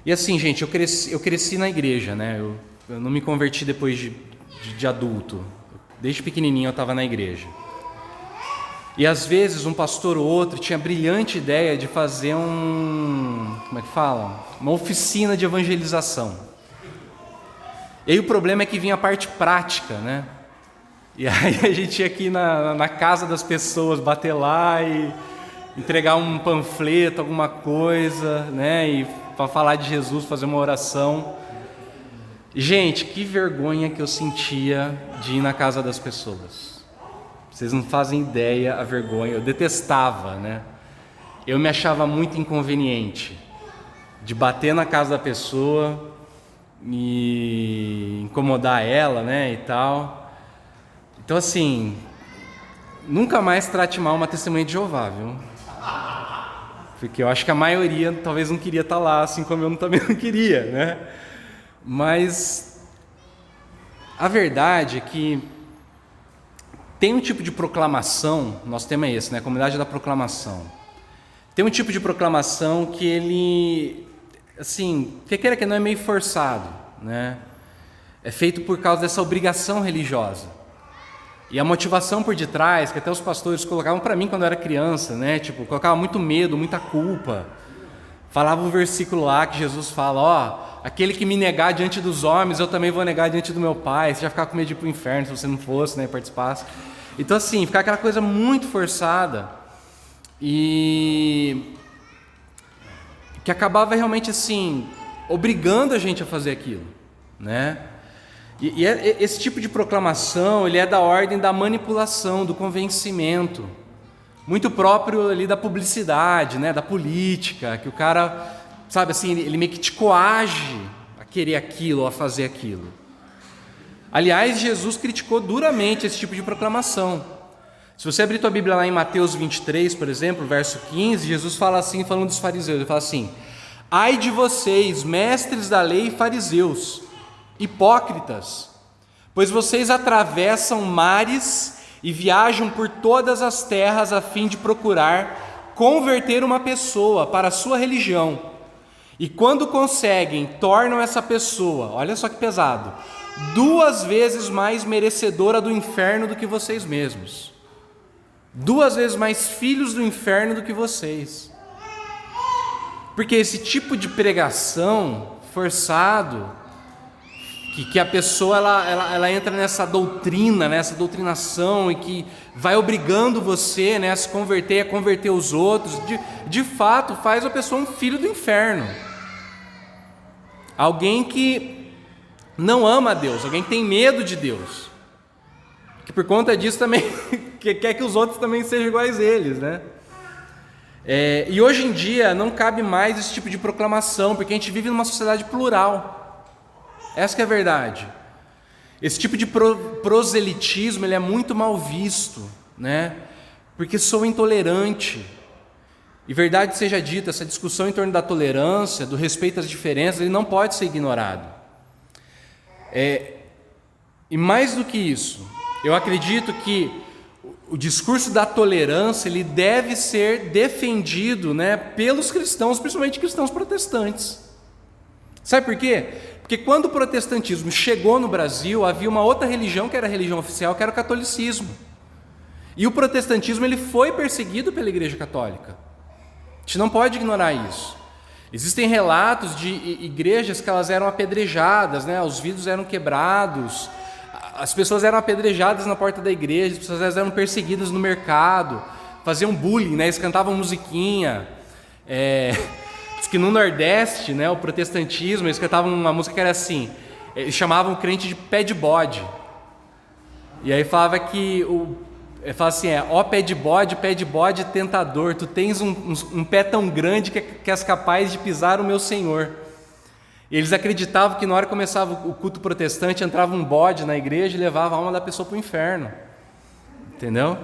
E assim, gente, eu cresci na igreja, né? Eu não me converti depois de adulto. Desde pequenininho eu estava na igreja. E às vezes um pastor ou outro tinha a brilhante ideia de fazer como é que fala? Uma oficina de evangelização. E aí o problema é que vinha a parte prática, né? E aí a gente ia aqui na casa das pessoas, bater lá e entregar um panfleto, alguma coisa, né? E para falar de Jesus, fazer uma oração. Gente, que vergonha que eu sentia de ir na casa das pessoas. Vocês não fazem ideia a vergonha. Eu detestava, né? Eu me achava muito inconveniente de bater na casa da pessoa e incomodar ela, né, e tal. Então, assim, nunca mais trate mal uma testemunha de Jeová, viu? Porque eu acho que a maioria talvez não queria estar lá, assim como eu também não queria, né? Mas a verdade é que tem um tipo de proclamação, nosso tema é esse, né? A comunidade da proclamação. Tem um tipo de proclamação que ele, assim, que queira que não, é meio forçado, né? É feito por causa dessa obrigação religiosa. E a motivação por detrás, que até os pastores colocavam para mim quando eu era criança, né? Tipo, colocava muito medo, muita culpa. Falava o versículo lá que Jesus fala, ó, aquele que me negar diante dos homens, eu também vou negar diante do meu Pai. Você já ficava com medo de ir pro inferno se você não fosse, né, participasse. Então assim, ficava aquela coisa muito forçada e que acabava realmente assim, obrigando a gente a fazer aquilo, né? E esse tipo de proclamação, ele é da ordem da manipulação, do convencimento, muito próprio ali da publicidade, né, da política, que o cara, sabe assim, ele meio que te coage a querer aquilo, a fazer aquilo. Aliás, Jesus criticou duramente esse tipo de proclamação. Se você abrir tua Bíblia lá em Mateus 23, por exemplo, verso 15, Jesus fala assim, falando dos fariseus, ele fala assim: ai de vocês, mestres da lei e fariseus, hipócritas, pois vocês atravessam mares e viajam por todas as terras a fim de procurar converter uma pessoa para a sua religião. E quando conseguem, tornam essa pessoa, olha só que pesado, 2 vezes mais merecedora do inferno do que vocês mesmos. 2 vezes mais filhos do inferno do que vocês. Porque esse tipo de pregação forçado, que a pessoa ela entra nessa doutrina, nessa doutrinação, e que vai obrigando você, né, a se converter, a converter os outros, de fato faz a pessoa um filho do inferno. Alguém que não ama a Deus, alguém que tem medo de Deus, que por conta disso também quer que os outros também sejam iguais a eles, né? E hoje em dia não cabe mais esse tipo de proclamação, porque a gente vive numa sociedade plural. Essa que é a verdade. Esse tipo de proselitismo, ele é muito mal visto, né? Porque sou intolerante. E verdade seja dita, essa discussão em torno da tolerância, do respeito às diferenças, ele não pode ser ignorado. E mais do que isso, eu acredito que o discurso da tolerância, ele deve ser defendido, né, pelos cristãos, principalmente cristãos protestantes. Sabe por quê? Porque quando o protestantismo chegou no Brasil, havia uma outra religião que era a religião oficial, que era o catolicismo. E o protestantismo, ele foi perseguido pela Igreja Católica. A gente não pode ignorar isso. Existem relatos de igrejas que elas eram apedrejadas, né? Os vidros eram quebrados, as pessoas eram apedrejadas na porta da igreja, as pessoas eram perseguidas no mercado, faziam bullying, né? Eles cantavam musiquinha. Diz que no Nordeste, né, o protestantismo, eles cantavam uma música que era assim, eles chamavam o crente de pé de bode. E aí falava que falava assim, ó pé de bode tentador, tu tens um pé tão grande que és capaz de pisar o meu Senhor. E eles acreditavam que na hora que começava o culto protestante, entrava um bode na igreja e levava a alma da pessoa para o inferno. Entendeu?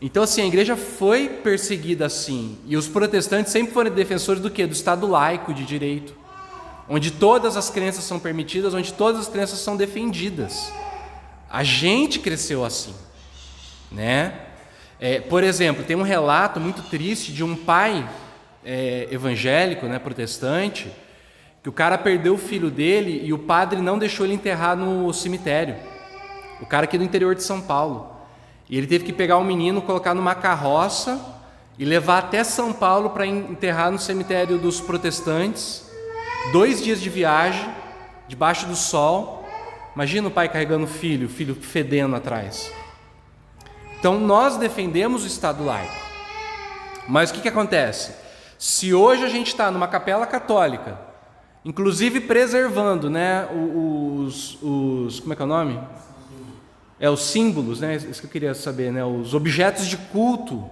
Então assim, a igreja foi perseguida assim. E os protestantes sempre foram defensores do quê? Do Estado laico de direito. Onde todas as crenças são permitidas, onde todas as crenças são defendidas. A gente cresceu assim, né? Por exemplo, tem um relato muito triste de um pai evangélico, né, protestante, que o cara perdeu o filho dele e o padre não deixou ele enterrar no cemitério. O cara aqui do interior de São Paulo. E ele teve que pegar o menino, colocar numa carroça e levar até São Paulo para enterrar no cemitério dos protestantes. 2 dias de viagem, debaixo do sol. Imagina o pai carregando o filho fedendo atrás. Então nós defendemos o Estado laico. Mas o que acontece? Se hoje a gente está numa capela católica, inclusive preservando, né, como é que é o nome? Os símbolos, né? Isso que eu queria saber, né? Os objetos de culto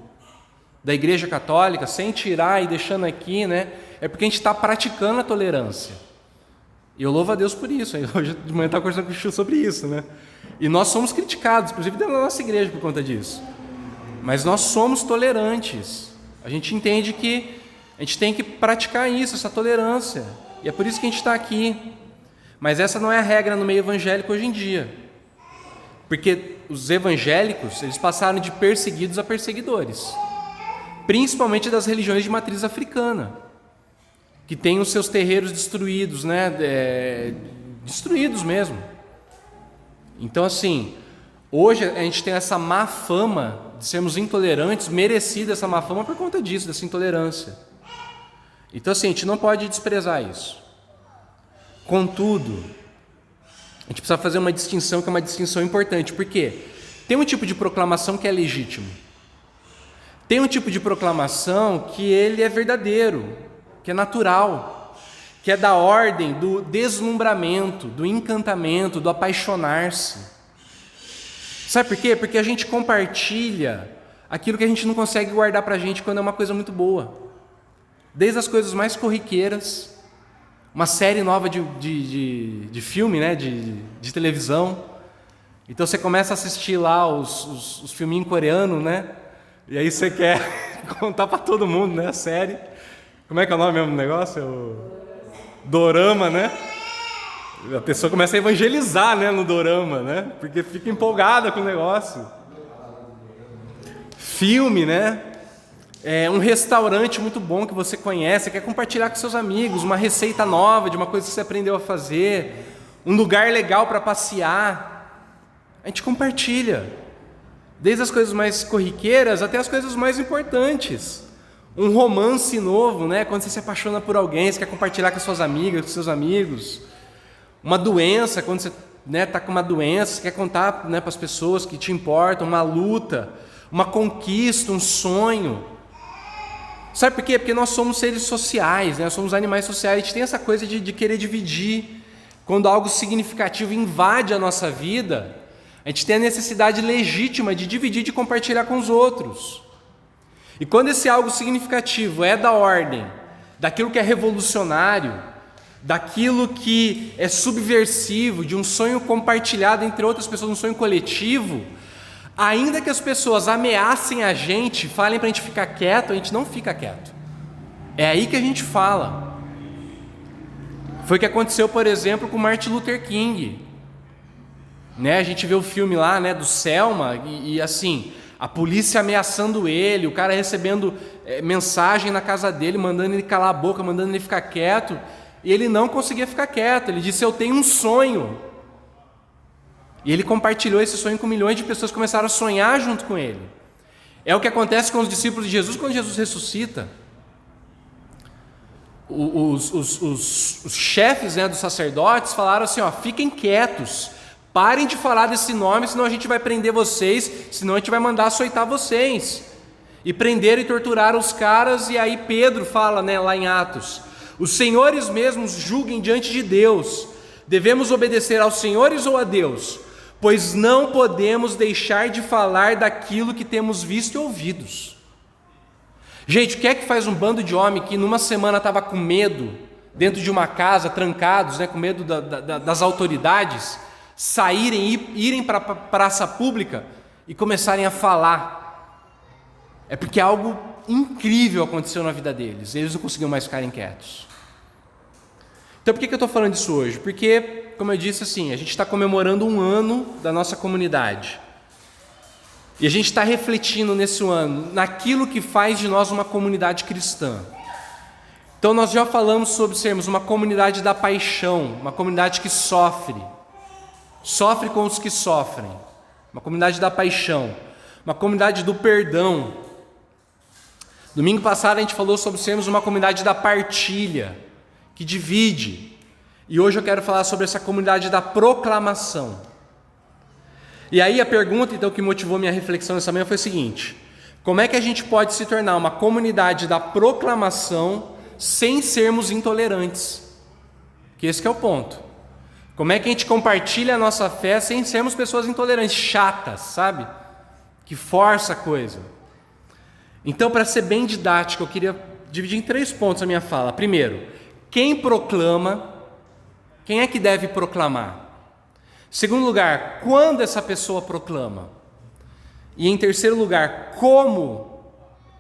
da Igreja Católica, sem tirar e deixando aqui, né? É porque a gente está praticando a tolerância. E eu louvo a Deus por isso. Hoje de manhã eu estava conversando com o Chu sobre isso, né? E nós somos criticados, inclusive dentro da nossa igreja por conta disso. Mas nós somos tolerantes. A gente entende que a gente tem que praticar isso, essa tolerância. E é por isso que a gente está aqui. Mas essa não é a regra no meio evangélico hoje em dia. Porque os evangélicos, eles passaram de perseguidos a perseguidores. Principalmente das religiões de matriz africana, que têm os seus terreiros destruídos, né? Destruídos mesmo. Então, assim, hoje a gente tem essa má fama de sermos intolerantes, merecida essa má fama por conta disso, dessa intolerância. Então, assim, a gente não pode desprezar isso. Contudo, a gente precisa fazer uma distinção, que é uma distinção importante. Por quê? Tem um tipo de proclamação que é legítimo. Tem um tipo de proclamação que ele é verdadeiro, que é natural, que é da ordem do deslumbramento, do encantamento, do apaixonar-se. Sabe por quê? Porque a gente compartilha aquilo que a gente não consegue guardar pra gente quando é uma coisa muito boa. Desde as coisas mais corriqueiras, uma série nova de filme, né? de televisão. Então você começa a assistir lá os filminhos coreanos, né? E aí você quer contar para todo mundo, né? A série. Como é que é o nome mesmo do negócio? É o dorama, né? A pessoa começa a evangelizar, né, no dorama, né? Porque fica empolgada com o negócio. Filme, né? Um restaurante muito bom que você conhece, quer compartilhar com seus amigos, uma receita nova de uma coisa que você aprendeu a fazer, um lugar legal para passear. A gente compartilha. Desde as coisas mais corriqueiras até as coisas mais importantes. Um romance novo, né? Quando você se apaixona por alguém, você quer compartilhar com as suas amigas, com seus amigos. Uma doença, quando você está com uma doença, você quer contar, né, para as pessoas que te importam. Uma luta, uma conquista, um sonho. Sabe por quê? Porque nós somos seres sociais, né? Nós somos animais sociais. A gente tem essa coisa de querer dividir. Quando algo significativo invade a nossa vida, a gente tem a necessidade legítima de dividir, de compartilhar com os outros. E quando esse algo significativo é da ordem, daquilo que é revolucionário, daquilo que é subversivo, de um sonho compartilhado entre outras pessoas, um sonho coletivo, ainda que as pessoas ameacem a gente, falem para a gente ficar quieto, a gente não fica quieto. É aí que a gente fala. Foi o que aconteceu, por exemplo, com Martin Luther King. Né, a gente vê o filme lá, né, do Selma e assim, a polícia ameaçando ele, o cara recebendo mensagem na casa dele, mandando ele calar a boca, mandando ele ficar quieto, e ele não conseguia ficar quieto. Ele disse: eu tenho um sonho. E ele compartilhou esse sonho com milhões de pessoas que começaram a sonhar junto com ele. É o que acontece com os discípulos de Jesus quando Jesus ressuscita. Os chefes, né, dos sacerdotes falaram assim: fiquem quietos, parem de falar desse nome, senão a gente vai prender vocês, senão a gente vai mandar açoitar vocês. E prenderam e torturaram os caras. E aí Pedro fala, né, lá em Atos: os senhores mesmos julguem diante de Deus, devemos obedecer aos senhores ou a Deus? Pois não podemos deixar de falar daquilo que temos visto e ouvidos. Gente, o que é que faz um bando de homem que numa semana estava com medo, dentro de uma casa, trancados, né, com medo das autoridades, saírem e irem para a praça pública e começarem a falar? É porque algo incrível aconteceu na vida deles. Eles não conseguiam mais ficarem quietos. Então por que eu estou falando disso hoje? Porque, como eu disse, assim, a gente está comemorando um ano da nossa comunidade. E a gente está refletindo nesse ano naquilo que faz de nós uma comunidade cristã. Então nós já falamos sobre sermos uma comunidade da paixão, uma comunidade que sofre com os que sofrem, uma comunidade da paixão, uma comunidade do perdão. Domingo passado a gente falou sobre sermos uma comunidade da partilha, que divide. E hoje eu quero falar sobre essa comunidade da proclamação. E aí a pergunta então que motivou minha reflexão nessa manhã foi a seguinte: como é que a gente pode se tornar uma comunidade da proclamação sem sermos intolerantes? Que esse que é o ponto. Como é que a gente compartilha a nossa fé sem sermos pessoas intolerantes, chatas, sabe? Que força a coisa. Então, para ser bem didático, eu queria dividir em 3 pontos a minha fala. Primeiro, quem proclama, quem é que deve proclamar? Segundo lugar, quando essa pessoa proclama? E em terceiro lugar, como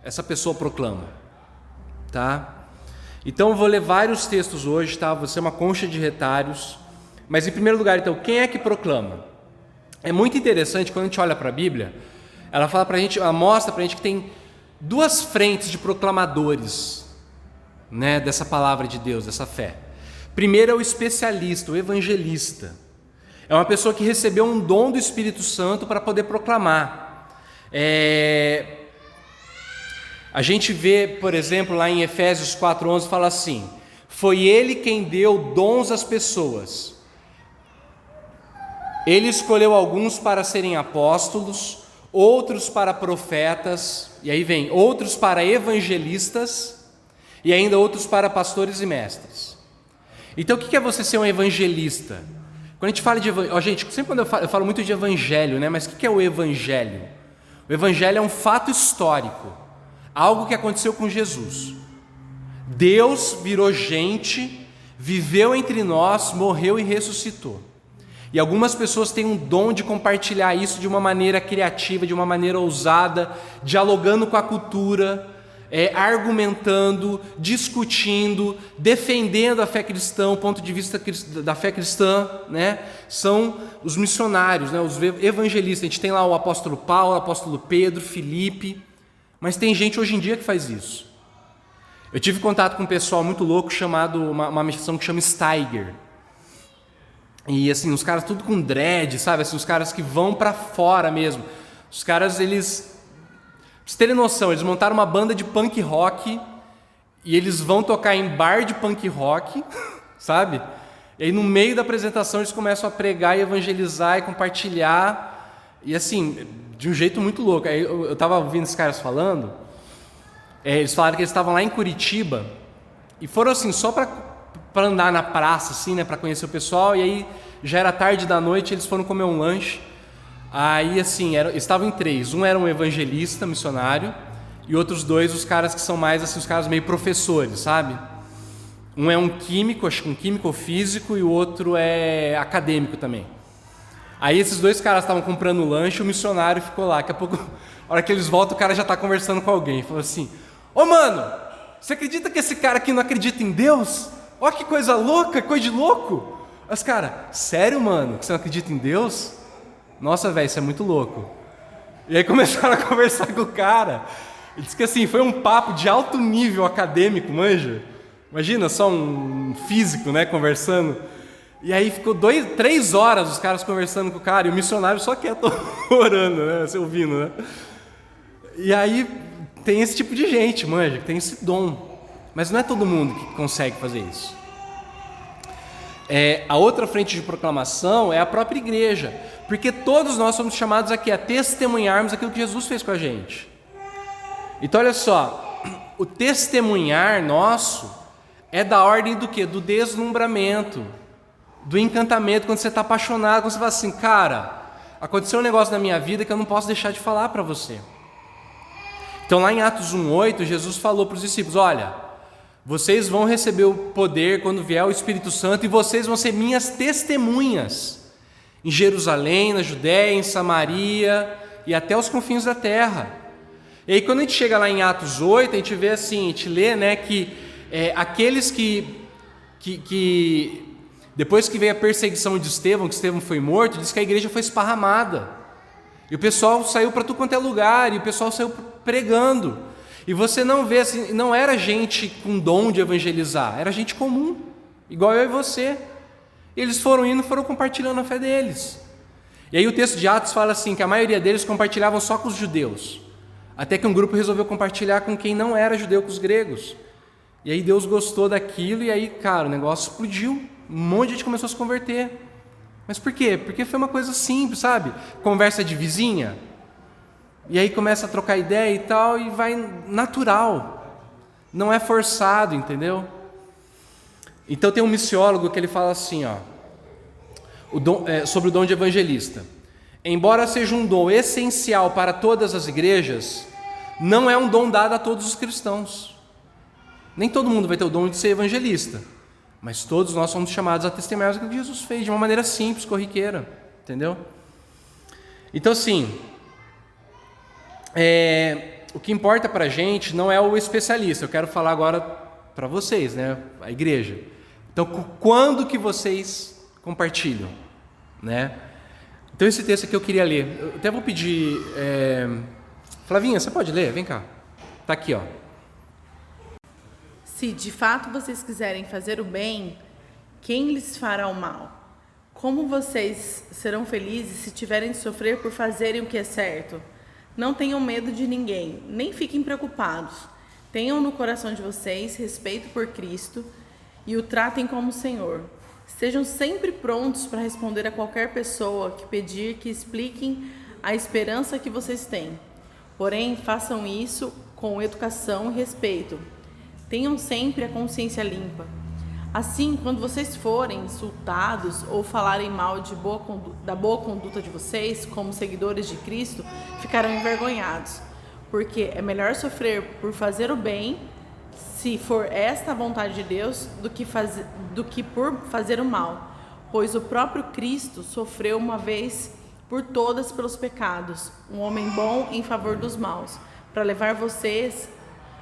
essa pessoa proclama? Tá? Então eu vou ler vários textos hoje, tá? Vou ser uma concha de retalhos. Mas em primeiro lugar, então, quem é que proclama? É muito interessante quando a gente olha para a Bíblia, ela fala pra gente, ela mostra pra gente que tem 2 frentes de proclamadores, né, dessa palavra de Deus, dessa fé. Primeiro é o especialista, o evangelista. É uma pessoa que recebeu um dom do Espírito Santo para poder proclamar. A gente vê, por exemplo, lá em Efésios 4:11, fala assim: foi Ele quem deu dons às pessoas. Ele escolheu alguns para serem apóstolos, outros para profetas, e aí vem, outros para evangelistas, e ainda outros para pastores e mestres. Então o que é você ser um evangelista? Quando a gente fala de evangelho, gente, sempre quando eu falo muito de evangelho, né? Mas o que é o evangelho? O evangelho é um fato histórico, algo que aconteceu com Jesus. Deus virou gente, viveu entre nós, morreu e ressuscitou. E algumas pessoas têm um dom de compartilhar isso de uma maneira criativa, de uma maneira ousada, dialogando com a cultura, argumentando, discutindo, defendendo a fé cristã, o ponto de vista da fé cristã, né? São os missionários, né? Os evangelistas. A gente tem lá o apóstolo Paulo, o apóstolo Pedro, Filipe, mas tem gente hoje em dia que faz isso. Eu tive contato com um pessoal muito louco chamado, uma missão que chama Steiger. E assim, os caras tudo com dread, sabe? Assim, os caras que vão pra fora mesmo. Os caras, eles... Pra vocês terem noção, eles montaram uma banda de punk rock e eles vão tocar em bar de punk rock, sabe? E aí no meio da apresentação eles começam a pregar e evangelizar e compartilhar. E assim, de um jeito muito louco. Aí eu tava ouvindo esses caras falando, eles falaram que eles estavam lá em Curitiba e foram assim, só para andar na praça, assim, né, para conhecer o pessoal, e aí já era tarde da noite, eles foram comer um lanche. Aí assim, estavam em 3, um era um evangelista, missionário, e outros 2, os caras que são mais assim, os caras meio professores, sabe? Um é um químico, acho que um químico físico, e o outro é acadêmico também. Aí esses 2 caras estavam comprando o lanche, o missionário ficou lá, daqui a pouco, a hora que eles voltam, o cara já está conversando com alguém, falou assim: ô mano, você acredita que esse cara aqui não acredita em Deus? Ó, que coisa louca, coisa de louco. Mas cara, sério mano, que você não acredita em Deus? Nossa, velho, isso é muito louco. E aí começaram a conversar com o cara. Ele disse que assim, foi um papo de alto nível acadêmico, manja. Imagina só um físico, né, conversando. E aí ficou 3 horas os caras conversando com o cara, e o missionário só quieto orando, né, se ouvindo, né. E aí tem esse tipo de gente, manja, que tem esse dom. Mas não é todo mundo que consegue fazer isso. A outra frente de proclamação é a própria igreja, porque todos nós somos chamados aqui a testemunharmos aquilo que Jesus fez com a gente. Então olha só, o testemunhar nosso é da ordem do quê? Do deslumbramento, do encantamento, quando você está apaixonado, quando você fala assim, cara, aconteceu um negócio na minha vida que eu não posso deixar de falar para você. Então lá em Atos 1:8, Jesus falou para os discípulos, olha, vocês vão receber o poder quando vier o Espírito Santo e vocês vão ser minhas testemunhas em Jerusalém, na Judéia, em Samaria e até os confins da terra. E aí quando a gente chega lá em Atos 8, a gente vê assim, a gente lê, né, que aqueles que depois que veio a perseguição de Estevão, que Estevão foi morto, diz que a igreja foi esparramada. E o pessoal saiu para tudo quanto é lugar, e o pessoal saiu pregando. E você não vê assim, não era gente com dom de evangelizar, era gente comum, igual eu e você. Eles foram compartilhando a fé deles. E aí o texto de Atos fala assim, que a maioria deles compartilhavam só com os judeus, até que um grupo resolveu compartilhar com quem não era judeu, com os gregos. E aí Deus gostou daquilo e aí, cara, o negócio explodiu, um monte de gente começou a se converter. Mas por quê? Porque foi uma coisa simples, sabe? Conversa de vizinha, e aí começa a trocar ideia e tal, e vai natural, não é forçado, entendeu? Então tem um missiólogo que ele fala assim, ó, sobre o dom de evangelista. Embora seja um dom essencial para todas as igrejas, não é um dom dado a todos os cristãos. Nem todo mundo vai ter o dom de ser evangelista, mas todos nós somos chamados a testemunhar o que Jesus fez, de uma maneira simples, corriqueira, entendeu? Então assim, o que importa para a gente não é o especialista. Eu quero falar agora para vocês, né, a igreja. Então, quando que vocês compartilham, né? Então, esse texto aqui eu queria ler. Eu até vou pedir... Flavinha, você pode ler? Vem cá. Está aqui, ó. Se de fato vocês quiserem fazer o bem, quem lhes fará o mal? Como vocês serão felizes se tiverem de sofrer por fazerem o que é certo? Não tenham medo de ninguém, nem fiquem preocupados. Tenham no coração de vocês respeito por Cristo e o tratem como Senhor. Estejam sempre prontos para responder a qualquer pessoa que pedir que expliquem a esperança que vocês têm. Porém, façam isso com educação e respeito. Tenham sempre a consciência limpa. Assim, quando vocês forem insultados ou falarem mal da boa conduta de vocês, como seguidores de Cristo, ficarão envergonhados, porque é melhor sofrer por fazer o bem, se for esta a vontade de Deus, do que por fazer o mal, pois o próprio Cristo sofreu uma vez por todas pelos pecados, um homem bom em favor dos maus, para levar vocês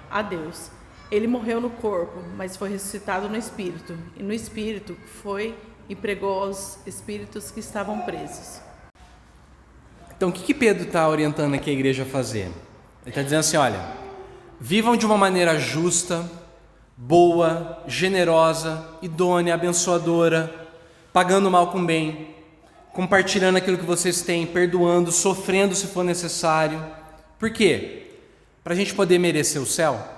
a Deus. Ele morreu no corpo, mas foi ressuscitado no espírito, e no espírito foi e pregou aos espíritos que estavam presos. Então, o que Pedro está orientando aqui a igreja a fazer? Ele está dizendo assim, olha, vivam de uma maneira justa, boa, generosa, idônea, abençoadora, pagando mal com bem, compartilhando aquilo que vocês têm, perdoando, sofrendo se for necessário. Por quê? Para a gente poder merecer o céu?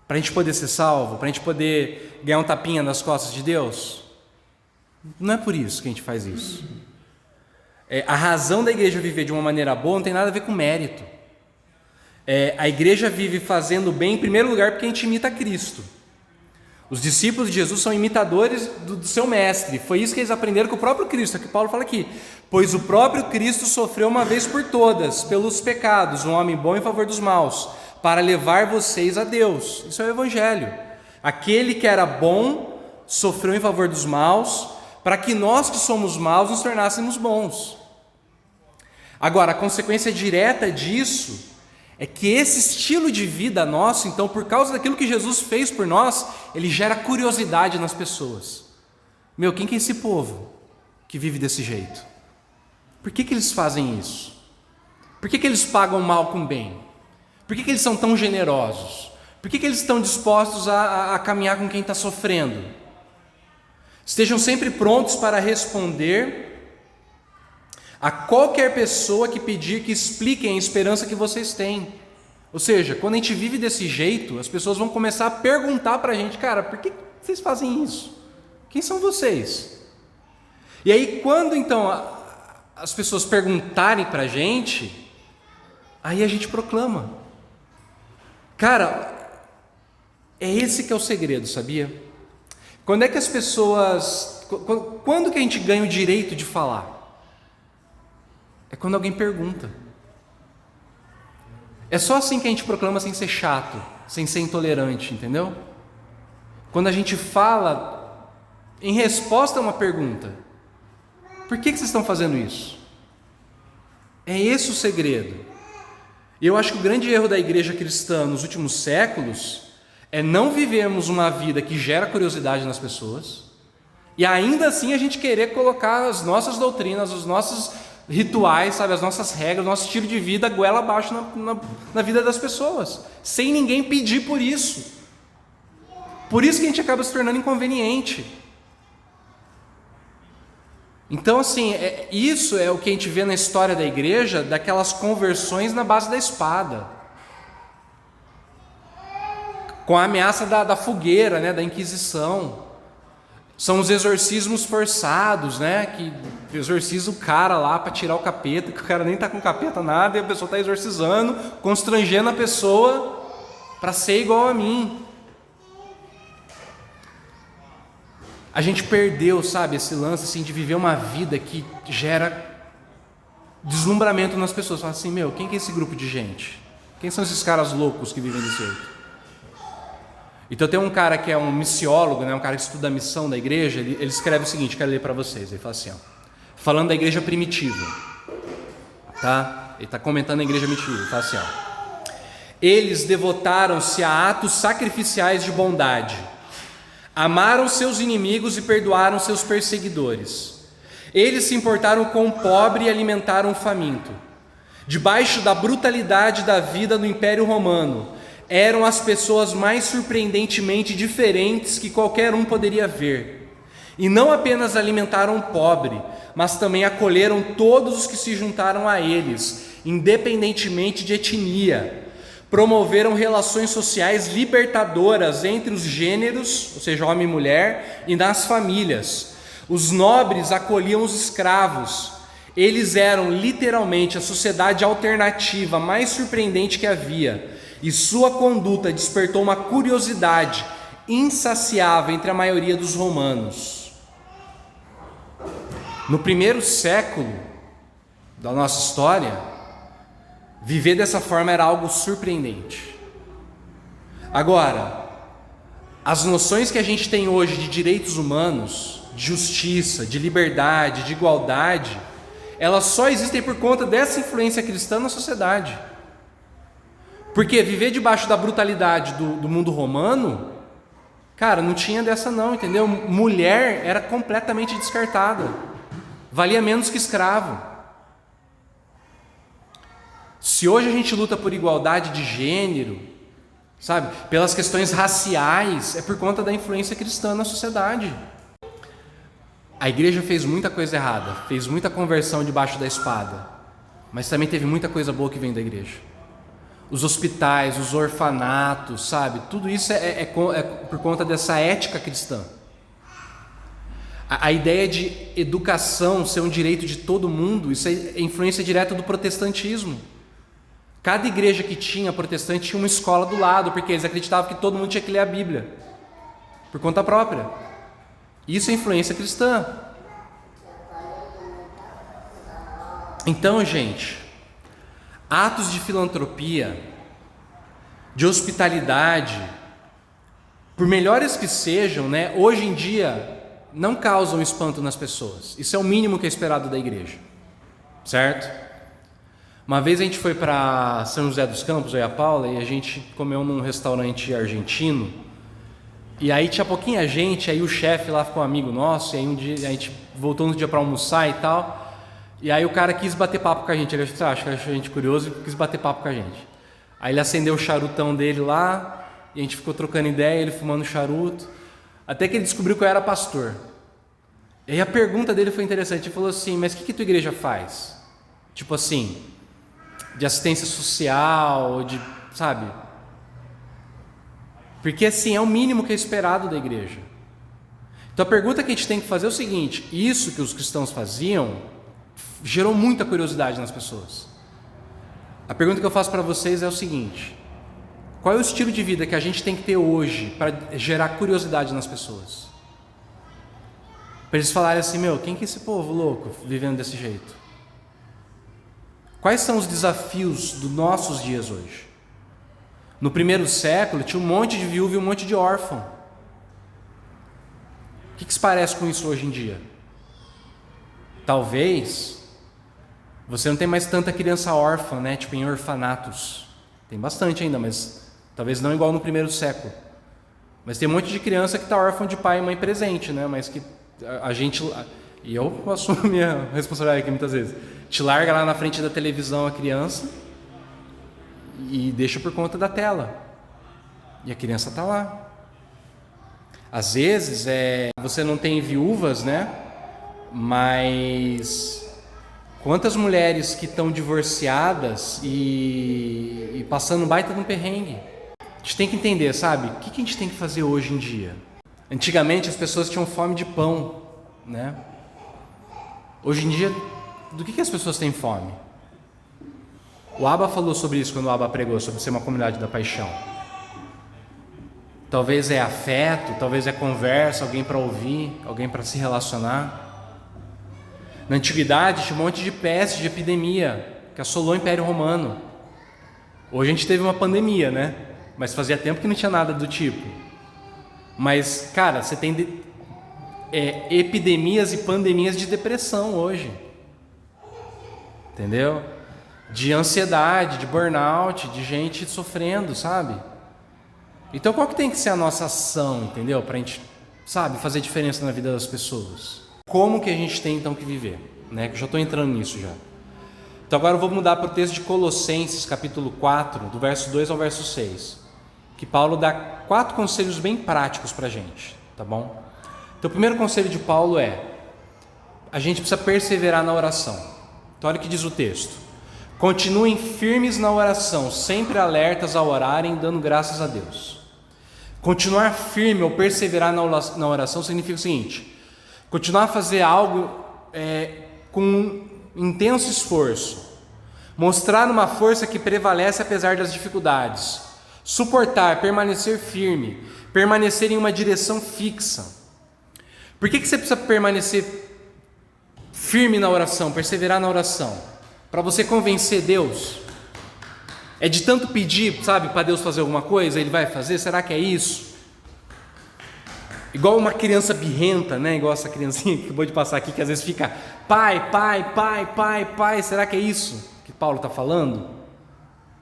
Para a gente poder ser salvo? Para a gente poder ganhar um tapinha nas costas de Deus? Não é por isso que a gente faz isso. A razão da igreja viver de uma maneira boa não tem nada a ver com mérito. A igreja vive fazendo bem em primeiro lugar porque a gente imita Cristo. Os discípulos de Jesus são imitadores do seu mestre. Foi isso que eles aprenderam com o próprio Cristo, é o que Paulo fala aqui. Pois o próprio Cristo sofreu uma vez por todas, pelos pecados, um homem bom em favor dos maus, para levar vocês a Deus. Isso é o Evangelho. Aquele que era bom sofreu em favor dos maus, para que nós que somos maus nos tornássemos bons. Agora, a consequência direta disso é que esse estilo de vida nosso, então, por causa daquilo que Jesus fez por nós, ele gera curiosidade nas pessoas. Quem que é esse povo que vive desse jeito? Por que eles fazem isso? Por que eles pagam mal com bem? Por que eles são tão generosos? Por que eles estão dispostos a caminhar com quem está sofrendo? Estejam sempre prontos para responder a qualquer pessoa que pedir que expliquem a esperança que vocês têm. Ou seja, quando a gente vive desse jeito, as pessoas vão começar a perguntar para a gente, cara, por que vocês fazem isso? Quem são vocês? E aí, quando então as pessoas perguntarem para a gente, aí a gente proclama. Cara, é esse que é o segredo, sabia? Quando é que as pessoas... Quando que a gente ganha o direito de falar? É quando alguém pergunta. É só assim que a gente proclama sem ser chato, sem ser intolerante, entendeu? Quando a gente fala em resposta a uma pergunta. Por que vocês estão fazendo isso? É esse o segredo. E eu acho que o grande erro da igreja cristã nos últimos séculos é não vivermos uma vida que gera curiosidade nas pessoas e ainda assim a gente querer colocar as nossas doutrinas, os nossos rituais, sabe, as nossas regras, nosso estilo de vida goela abaixo na vida das pessoas, sem ninguém pedir por isso. Por isso que a gente acaba se tornando inconveniente. Então, assim, isso é o que a gente vê na história da igreja, daquelas conversões na base da espada, com a ameaça da fogueira, né, da Inquisição. São os exorcismos forçados, né, que exorciza o cara lá para tirar o capeta, que o cara nem está com capeta nada, e a pessoa está exorcizando, constrangendo a pessoa para ser igual a mim. A gente perdeu, sabe, esse lance assim, de viver uma vida que gera deslumbramento nas pessoas. Fala assim, meu, quem que é esse grupo de gente? Quem são esses caras loucos que vivem desse jeito? Então tem um cara que é um missiólogo, né, um cara que estuda a missão da igreja, ele escreve o seguinte, quero ler para vocês. Ele fala assim, ó, falando da igreja primitiva, tá? Ele está comentando a igreja primitiva, ele fala assim, ó, eles devotaram-se a atos sacrificiais de bondade, amaram seus inimigos e perdoaram seus perseguidores. Eles se importaram com o pobre e alimentaram o faminto. Debaixo da brutalidade da vida no Império Romano, eram as pessoas mais surpreendentemente diferentes que qualquer um poderia ver. E não apenas alimentaram o pobre, mas também acolheram todos os que se juntaram a eles, independentemente de etnia. Promoveram relações sociais libertadoras entre os gêneros, ou seja, homem e mulher, e nas famílias. Os nobres acolhiam os escravos. Eles eram literalmente a sociedade alternativa mais surpreendente que havia, e sua conduta despertou uma curiosidade insaciável entre a maioria dos romanos. No primeiro século da nossa história, viver dessa forma era algo surpreendente. Agora, as noções que a gente tem hoje de direitos humanos, de justiça, de liberdade, de igualdade, elas só existem por conta dessa influência cristã na sociedade. Porque viver debaixo da brutalidade do mundo romano, cara, não tinha dessa não, entendeu? Mulher era completamente descartada, valia menos que escravo. Se hoje a gente luta por igualdade de gênero, sabe, pelas questões raciais, é por conta da influência cristã na sociedade. A igreja fez muita coisa errada, fez muita conversão debaixo da espada, mas também teve muita coisa boa que vem da igreja. Os hospitais, os orfanatos, sabe, tudo isso é por conta dessa ética cristã. A ideia de educação ser um direito de todo mundo, isso é influência direta do protestantismo. Cada igreja que tinha protestante tinha uma escola do lado, porque eles acreditavam que todo mundo tinha que ler a Bíblia, por conta própria. Isso é influência cristã. Então, gente, atos de filantropia, de hospitalidade, por melhores que sejam, né, hoje em dia não causam espanto nas pessoas. Isso é o mínimo que é esperado da igreja, certo? Uma vez a gente foi para São José dos Campos, eu e a Paula, e a gente comeu num restaurante argentino, e aí tinha pouquinha gente, aí o chefe lá ficou um amigo nosso, e aí um dia a gente voltou no dia para almoçar e tal, e aí o cara quis bater papo com a gente, ele achou a gente curioso e quis bater papo com a gente. Aí ele acendeu o charutão dele lá, e a gente ficou trocando ideia, ele fumando charuto, até que ele descobriu que eu era pastor. E aí a pergunta dele foi interessante, ele falou assim, mas o que tua igreja faz? Tipo assim, de assistência social, de, sabe? Porque assim, é o mínimo que é esperado da igreja. Então a pergunta que a gente tem que fazer é o seguinte, isso que os cristãos faziam gerou muita curiosidade nas pessoas. A pergunta que eu faço para vocês é o seguinte, qual é o estilo de vida que a gente tem que ter hoje para gerar curiosidade nas pessoas? Para eles falarem assim, meu, quem que é esse povo louco vivendo desse jeito? Quais são os desafios dos nossos dias hoje? No primeiro século tinha um monte de viúva e um monte de órfão. O que se parece com isso hoje em dia? Talvez você não tem mais tanta criança órfã, né? Tipo em orfanatos. Tem bastante ainda, mas talvez não igual no primeiro século. Mas tem um monte de criança que está órfã de pai e mãe presente, né? Mas que a gente E eu assumo a minha responsabilidade aqui muitas vezes. Te larga lá na frente da televisão a criança e deixa por conta da tela. E a criança está lá. Às vezes você não tem viúvas, né? Mas quantas mulheres que estão divorciadas e passando um baita de um perrengue? A gente tem que entender, sabe? O que a gente tem que fazer hoje em dia? Antigamente as pessoas tinham fome de pão, né? Hoje em dia, do que as pessoas têm fome? O Abba falou sobre isso quando o Abba pregou, sobre ser uma comunidade da paixão. Talvez é afeto, talvez é conversa, alguém para ouvir, alguém para se relacionar. Na antiguidade tinha um monte de peste, de epidemia que assolou o Império Romano. Hoje a gente teve uma pandemia, né? Mas fazia tempo que não tinha nada do tipo. Mas, cara, você tem epidemias e pandemias de depressão hoje. Entendeu? De ansiedade, de burnout, de gente sofrendo, sabe? Então qual que tem que ser a nossa ação, entendeu? Pra gente, sabe, fazer diferença na vida das pessoas. Como que a gente tem então que viver, né? Que eu já estou entrando nisso já. Então agora eu vou mudar para o texto de Colossenses, capítulo 4, do verso 2 ao verso 6. Que Paulo dá 4 conselhos bem práticos pra gente, tá bom? Então o primeiro conselho de Paulo é: a gente precisa perseverar na oração. Então olha o que diz o texto. Continuem firmes na oração, sempre alertas ao orarem, dando graças a Deus. Continuar firme ou perseverar na oração significa o seguinte: continuar a fazer algo com intenso esforço, mostrar uma força que prevalece apesar das dificuldades, suportar, permanecer firme, permanecer em uma direção fixa. Por que você precisa permanecer firme na oração, perseverar na oração? Para você convencer Deus? É de tanto pedir, sabe, para Deus fazer alguma coisa, Ele vai fazer? Será que é isso? Igual uma criança birrenta, né? Igual essa criancinha que acabou de passar aqui, que às vezes fica pai, pai, pai, pai, pai. Será que é isso que Paulo está falando?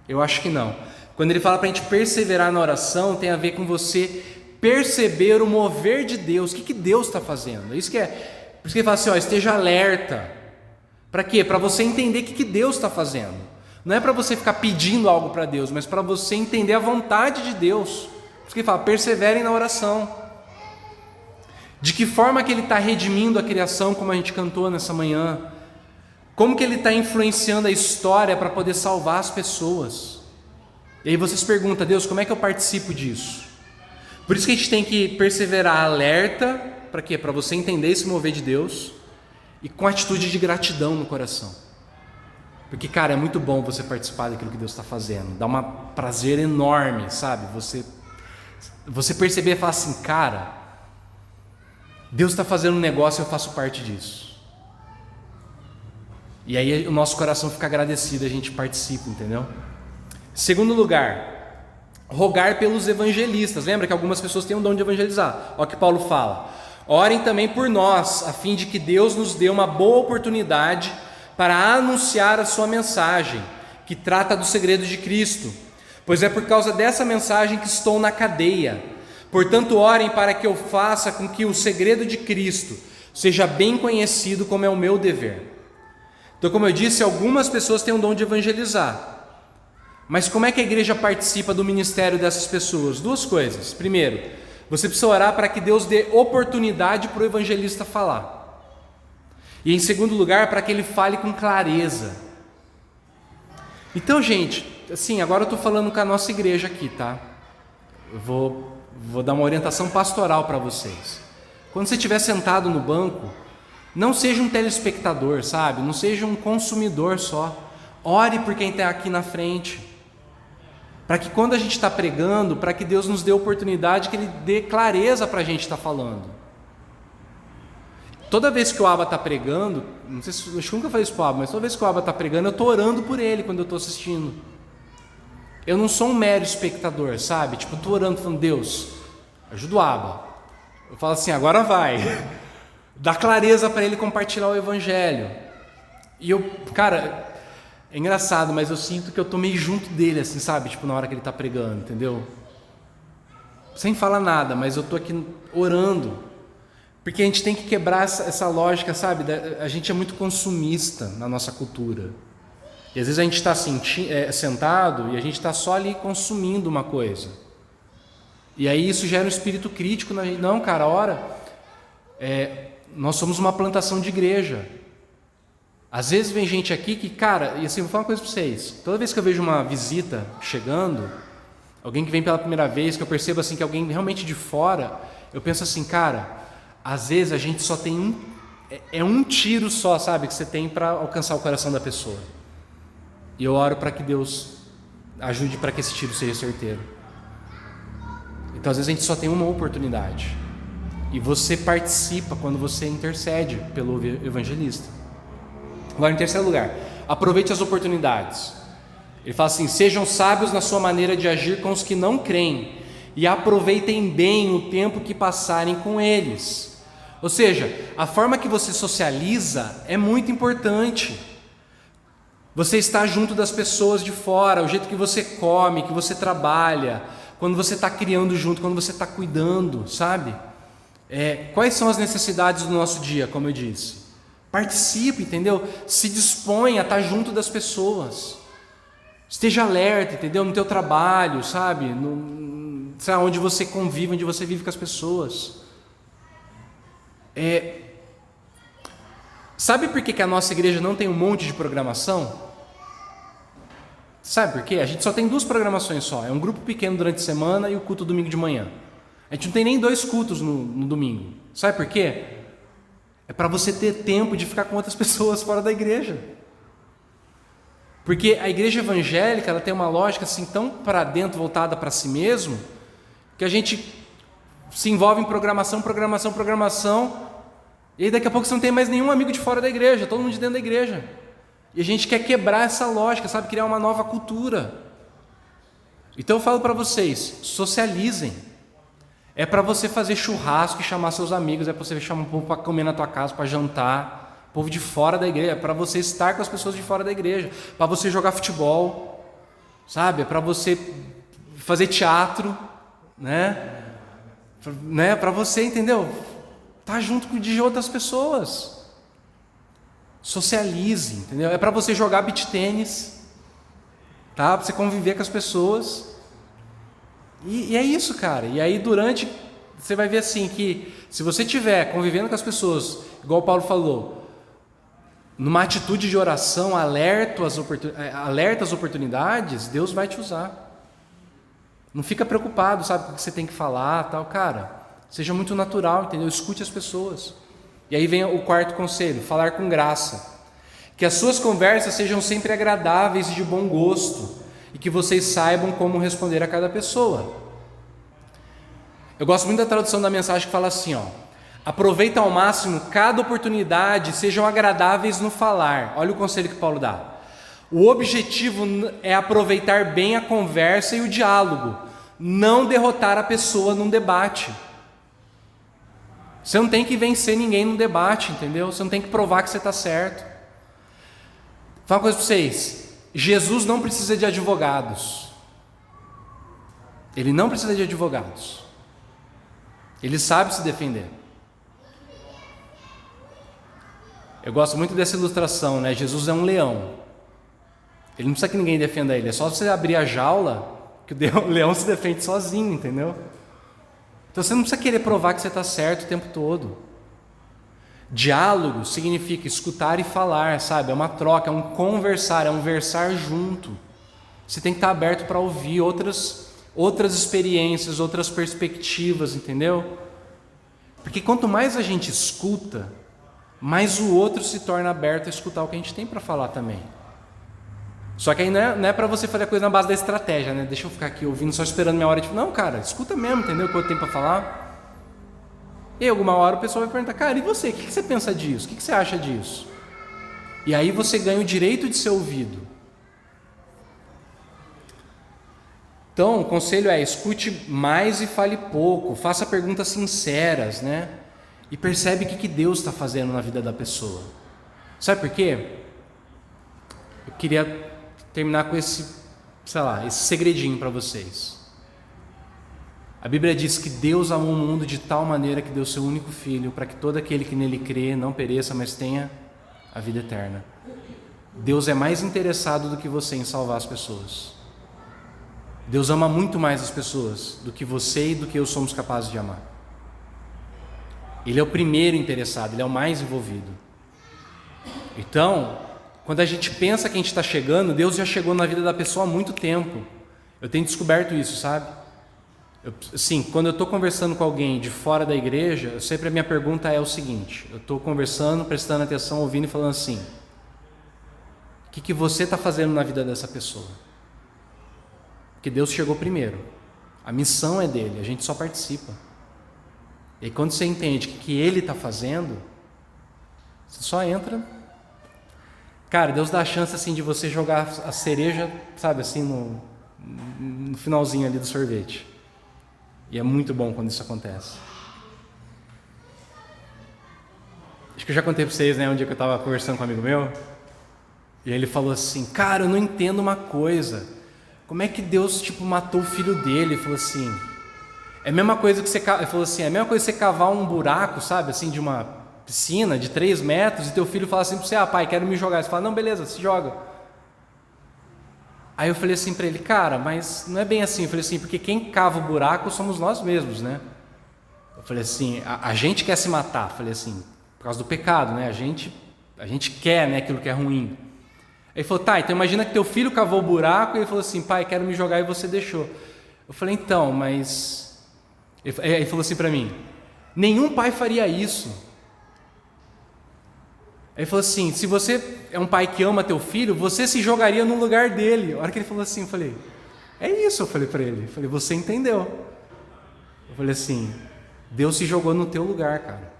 Eu acho que não. Quando ele fala para a gente perseverar na oração, tem a ver com você perceber o mover de Deus. O que Deus está fazendo? Isso que é. Por isso que ele fala assim, ó, esteja alerta. Para quê? Para você entender o que Deus está fazendo. Não é para você ficar pedindo algo para Deus, mas para você entender a vontade de Deus. Por isso que ele fala, perseverem na oração. De que forma que Ele está redimindo a criação, como a gente cantou nessa manhã. Como que Ele está influenciando a história para poder salvar as pessoas. E aí você se pergunta, Deus, como é que eu participo disso? Por isso que a gente tem que perseverar alerta. Para quê? Para você entender esse mover de Deus. E com atitude de gratidão no coração. Porque, cara, é muito bom você participar daquilo que Deus está fazendo. Dá um prazer enorme, sabe? Você perceber e falar assim, cara, Deus está fazendo um negócio e eu faço parte disso. E aí o nosso coração fica agradecido, a gente participa, entendeu? Segundo lugar, rogar pelos evangelistas. Lembra que algumas pessoas têm um dom de evangelizar. Olha o que Paulo fala. Orem também por nós, a fim de que Deus nos dê uma boa oportunidade para anunciar a sua mensagem, que trata do segredo de Cristo. Pois é por causa dessa mensagem que estou na cadeia. Portanto, orem para que eu faça com que o segredo de Cristo seja bem conhecido, como é o meu dever. Então, como eu disse, algumas pessoas têm um dom de evangelizar. Mas como é que a igreja participa do ministério dessas pessoas? 2 coisas. Primeiro, você precisa orar para que Deus dê oportunidade para o evangelista falar. E em segundo lugar, para que ele fale com clareza. Então, gente, assim, agora eu estou falando com a nossa igreja aqui, tá? Eu vou dar uma orientação pastoral para vocês. Quando você estiver sentado no banco, não seja um telespectador, sabe? Não seja um consumidor só. Ore por quem está aqui na frente. Para que quando a gente está pregando, para que Deus nos dê oportunidade, que Ele dê clareza para a gente estar falando. Toda vez que o Abba está pregando, não sei se, acho que nunca falei isso para o Abba, mas toda vez que o Abba está pregando, eu estou orando por ele quando eu estou assistindo. Eu não sou um mero espectador, sabe? Tipo, eu estou orando, falando, Deus, ajuda o Abba. Eu falo assim, agora vai. Dá clareza para ele compartilhar o evangelho. E eu, cara, é engraçado, mas eu sinto que eu estou meio junto dele, assim, sabe? Tipo, na hora que ele está pregando, entendeu? Sem falar nada, mas eu estou aqui orando. Porque a gente tem que quebrar essa lógica, sabe? A gente é muito consumista na nossa cultura. E às vezes a gente está sentado e a gente está só ali consumindo uma coisa. E aí isso gera um espírito crítico na gente. Não, cara, nós somos uma plantação de igreja. Às vezes vem gente aqui que, cara, e assim, vou falar uma coisa para vocês. Toda vez que eu vejo uma visita chegando, alguém que vem pela primeira vez, que eu percebo assim que alguém realmente de fora, eu penso assim, cara, às vezes a gente só tem um tiro só, sabe, que você tem para alcançar o coração da pessoa. E eu oro para que Deus ajude para que esse tiro seja certeiro. Então às vezes a gente só tem uma oportunidade. E você participa quando você intercede pelo evangelista. Agora, em terceiro lugar, aproveite as oportunidades. Ele fala assim: sejam sábios na sua maneira de agir com os que não creem e aproveitem bem o tempo que passarem com eles. Ou seja, a forma que você socializa é muito importante. Você está junto das pessoas de fora, o jeito que você come, que você trabalha, quando você está criando junto, quando você está cuidando, sabe? Quais são as necessidades do nosso dia, como eu disse? Participe, entendeu? Se dispõe a estar junto das pessoas. Esteja alerta, entendeu? No teu trabalho, sabe? Sabe? Onde você convive, onde você vive com as pessoas. Sabe por que a nossa igreja não tem um monte de programação? Sabe por quê? A gente só tem 2 programações só. É um grupo pequeno durante a semana e o culto domingo de manhã. A gente não tem nem 2 cultos no domingo. Sabe por quê? É para você ter tempo de ficar com outras pessoas fora da igreja. Porque a igreja evangélica, ela tem uma lógica assim tão para dentro, voltada para si mesmo, que a gente se envolve em programação, e aí daqui a pouco você não tem mais nenhum amigo de fora da igreja, todo mundo de dentro da igreja. E a gente quer quebrar essa lógica, sabe? Criar uma nova cultura. Então eu falo para vocês, socializem. É para você fazer churrasco e chamar seus amigos, é para você chamar um povo para comer na tua casa, para jantar, povo de fora da igreja, é para você estar com as pessoas de fora da igreja, para você jogar futebol, sabe? É para você fazer teatro, né? Para você, entendeu? Tá junto de outras pessoas. Socialize, entendeu? É para você jogar beach tênis, tá? Para você conviver com as pessoas. E é isso, cara. E aí você vai ver assim que se você estiver convivendo com as pessoas, igual o Paulo falou, numa atitude de oração, alerta as oportunidades, Deus vai te usar. Não fica preocupado, sabe, com o que você tem que falar, tal, cara. Seja muito natural, entendeu? Escute as pessoas. E aí vem o 4º conselho: falar com graça. Que as suas conversas sejam sempre agradáveis e de bom gosto, e que vocês saibam como responder a cada pessoa. Eu gosto muito da tradução da mensagem que fala assim, ó: aproveita ao máximo cada oportunidade, sejam agradáveis no falar. Olha o conselho que Paulo dá. O objetivo é aproveitar bem a conversa e o diálogo, não derrotar a pessoa num debate. Você não tem que vencer ninguém no debate, entendeu? Você não tem que provar que você está certo. Vou falar uma coisa para vocês: Jesus não precisa de advogados. Ele não precisa de advogados. Ele sabe se defender. Eu gosto muito dessa ilustração, né? Jesus é um leão. Ele não precisa que ninguém defenda ele. É só você abrir a jaula que o leão se defende sozinho, entendeu? Então você não precisa querer provar que você está certo o tempo todo. Diálogo significa escutar e falar, sabe? É uma troca, é um conversar, é um versar junto. Você tem que estar aberto para ouvir outras experiências, outras perspectivas, entendeu? Porque quanto mais a gente escuta, mais o outro se torna aberto a escutar o que a gente tem para falar também. Só que aí não é para você fazer a coisa na base da estratégia, né? Deixa eu ficar aqui ouvindo, só esperando minha hora de... Não, cara, escuta mesmo, entendeu? O que eu tenho para falar. E alguma hora o pessoal vai perguntar: cara, e você? O que você pensa disso? O que você acha disso? E aí você ganha o direito de ser ouvido. Então, o conselho é: escute mais e fale pouco, faça perguntas sinceras, né? E percebe o que Deus está fazendo na vida da pessoa. Sabe por quê? Eu queria terminar com esse segredinho para vocês. A Bíblia diz que Deus amou o mundo de tal maneira que deu seu único Filho, para que todo aquele que nele crê não pereça, mas tenha a vida eterna. Deus é mais interessado do que você em salvar as pessoas. Deus ama muito mais as pessoas do que você e do que eu somos capazes de amar. Ele é o primeiro interessado, ele é o mais envolvido. Então, quando a gente pensa que a gente está chegando, Deus já chegou na vida da pessoa há muito tempo. Eu tenho descoberto isso, sabe? Quando eu estou conversando com alguém de fora da igreja, sempre a minha pergunta é o seguinte: eu estou conversando, prestando atenção, ouvindo e falando assim: o que você está fazendo na vida dessa pessoa? Porque Deus chegou primeiro, a missão é dele, a gente só participa. E aí, quando você entende o que ele está fazendo, você só entra. Cara, Deus dá a chance assim de você jogar a cereja, sabe, assim no finalzinho ali do sorvete. E é muito bom quando isso acontece. Acho que eu já contei para vocês, né, um dia que eu estava conversando com um amigo meu, e ele falou assim: cara, eu não entendo uma coisa, como é que Deus matou o filho dele? Ele falou assim: é a mesma coisa que você, ele falou assim, é a mesma coisa que você cavar um buraco, sabe, assim, de uma piscina de 3 metros, e teu filho fala assim para você: pai, quero me jogar. Você fala: não, beleza, se joga. Aí eu falei assim para ele: cara, mas não é bem assim. Eu falei assim: porque quem cava o buraco somos nós mesmos, né? Eu falei assim: a gente quer se matar. Eu falei assim, por causa do pecado, né? A gente quer, né, aquilo que é ruim. Aí ele falou: tá, então imagina que teu filho cavou o buraco e ele falou assim: pai, quero me jogar, e você deixou. Eu falei: então, mas... Ele falou assim para mim: nenhum pai faria isso. Aí ele falou assim: se você é um pai que ama teu filho, você se jogaria no lugar dele. A hora que ele falou assim, eu falei: é isso. Eu falei para ele, você entendeu. Eu falei assim: Deus se jogou no teu lugar, cara.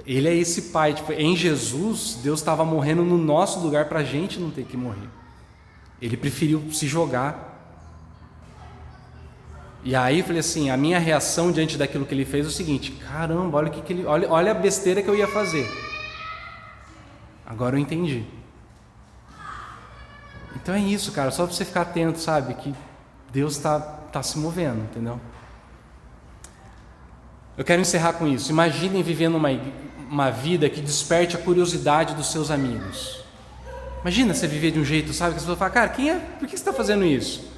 Ele é esse pai, em Jesus, Deus estava morrendo no nosso lugar para a gente não ter que morrer. Ele preferiu se jogar. E aí eu falei assim, a minha reação diante daquilo que ele fez é o seguinte: caramba, olha a besteira que eu ia fazer. Agora eu entendi. Então é isso, cara, só para você ficar atento, sabe, que Deus está se movendo, entendeu? Eu quero encerrar com isso. Imaginem vivendo uma vida que desperte a curiosidade dos seus amigos. Imagina você viver de um jeito, sabe, que as pessoas falam: cara, por que você está fazendo isso?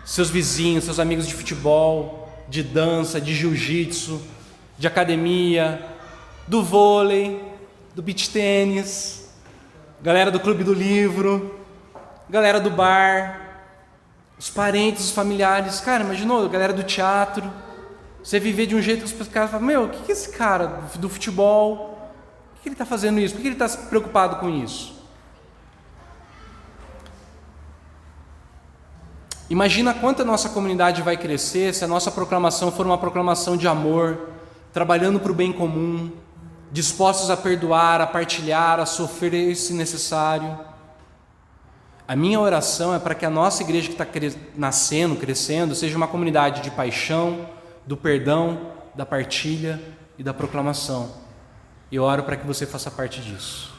Seus vizinhos, seus amigos de futebol, de dança, de jiu-jitsu, de academia, do vôlei, do beach tênis, galera do clube do livro, galera do bar, os parentes, os familiares. Cara, imaginou, galera do teatro. Você viver de um jeito que os caras falam: meu, o que esse cara do futebol, por que ele está fazendo isso? Por que ele está preocupado com isso? Imagina quanto a nossa comunidade vai crescer se a nossa proclamação for uma proclamação de amor, trabalhando para o bem comum, dispostos a perdoar, a partilhar, a sofrer se necessário. A minha oração é para que a nossa igreja que está nascendo, crescendo, seja uma comunidade de paixão, do perdão, da partilha e da proclamação. E eu oro para que você faça parte disso.